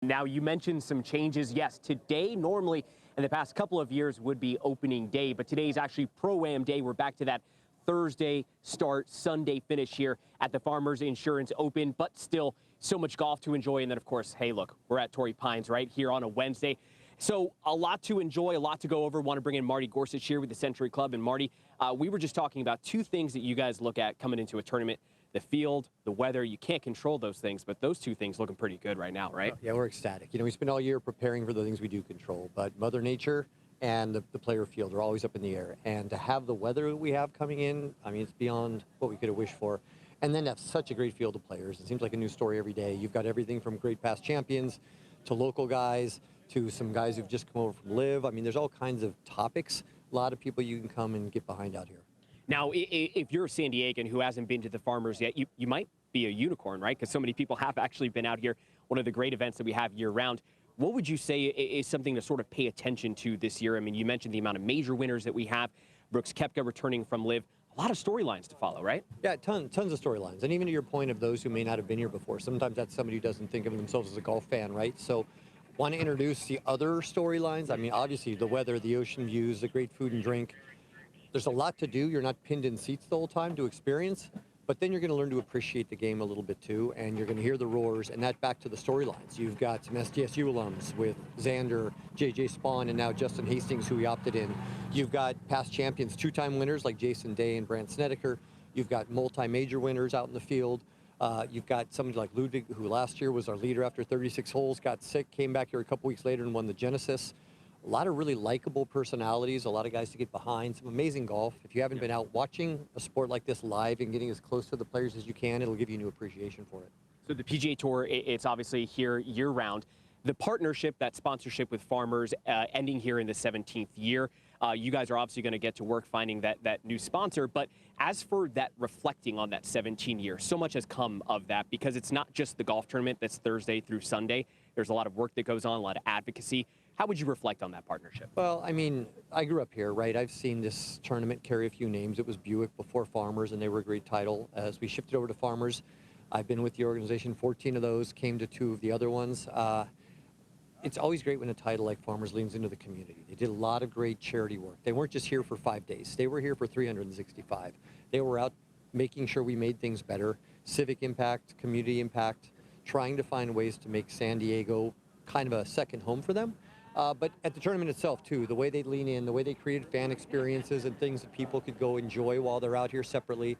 Now, you mentioned some changes. Yes, today normally in the past couple of years would be opening day, but today is actually Pro-Am Day. We're back to that Thursday start, Sunday finish here at the Farmers Insurance Open, but still so much golf to enjoy. And then, of course, hey, look, we're at Torrey Pines right here on a Wednesday. So a lot to enjoy, a lot to go over. Want to bring in Marty Gorsuch here with the Century Club. And Marty, we were just talking about two things that you guys look at coming into a tournament: the field, the weather. You can't control those things, but those two things looking pretty good right now, right? Yeah, we're ecstatic. You know, we spend all year preparing for the things we do control, but Mother Nature and the player field are always up in the air. And to have the weather that we have coming in, I mean, it's beyond what we could have wished for. And then to have such a great field of players. It seems like a new story every day. You've got everything from great past champions to local guys to some guys who've just come over from Live. I mean, there's all kinds of topics. A lot of people you can come and get behind out here. Now, if you're a San Diegan who hasn't been to the Farmers yet, you might be a unicorn, right? Because so many people have actually been out here. One of the great events that we have year-round. What would you say is something to sort of pay attention to this year? I mean, you mentioned the amount of major winners that we have. Brooks Koepka returning from Live. A lot of storylines to follow, right? Yeah, tons of storylines. And even to your point of those who may not have been here before, sometimes that's somebody who doesn't think of themselves as a golf fan, right? So want to introduce the other storylines. I mean, obviously the weather, the ocean views, the great food and drink. There's a lot to do. You're not pinned in seats the whole time to experience, but then you're going to learn to appreciate the game a little bit too, and you're going to hear the roars, and that back to the storylines. You've got some SDSU alums with Xander, JJ Spawn, and now Justin Hastings, who we opted in. You've got past champions, two-time winners like Jason Day and Brandt Snedeker. You've got multi-major winners out in the field. You've got somebody like Ludwig, who last year was our leader after 36 holes, got sick, came back here a couple weeks later and won the Genesis. A lot of really likable personalities, a lot of guys to get behind, some amazing golf. If you haven't been out watching a sport like this live and getting as close to the players as you can, it'll give you new appreciation for it. So the PGA Tour, it's obviously here year-round. The partnership, that sponsorship with Farmers, ending here in the 17th year. You guys are obviously going to get to work finding that new sponsor. But as for that reflecting on that 17 years, so much has come of that, because it's not just the golf tournament that's Thursday through Sunday. There's a lot of work that goes on, a lot of advocacy. How would you reflect on that partnership? Well, I mean, I grew up here, right? I've seen this tournament carry a few names. It was Buick before Farmers, and they were a great title. As we shifted over to Farmers, I've been with the organization 14 of those, came to 2 of the other ones. It's always great when a title like Farmers leans into the community. They did a lot of great charity work. They weren't just here for 5 days. They were here for 365. They were out making sure we made things better, civic impact, community impact, trying to find ways to make San Diego kind of a second home for them. But at the tournament itself, too, the way they lean in, the way they created fan experiences and things that people could go enjoy while they're out here separately,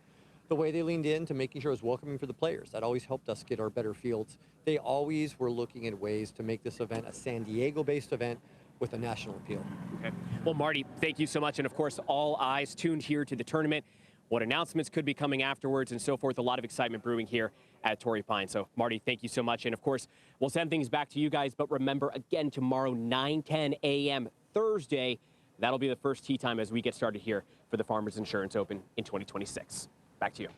the way they leaned in to making sure it was welcoming for the players. That always helped us get our better fields. They always were looking at ways to make this event a San Diego-based event with a national appeal. Okay. Well, Marty, thank you so much. And, of course, all eyes tuned here to the tournament. What announcements could be coming afterwards and so forth. A lot of excitement brewing here at Torrey Pines. So, Marty, thank you so much. And, of course, we'll send things back to you guys. But remember, again, tomorrow, 9:10 a.m. Thursday, that'll be the first tee time as we get started here for the Farmers Insurance Open in 2026. Back to you.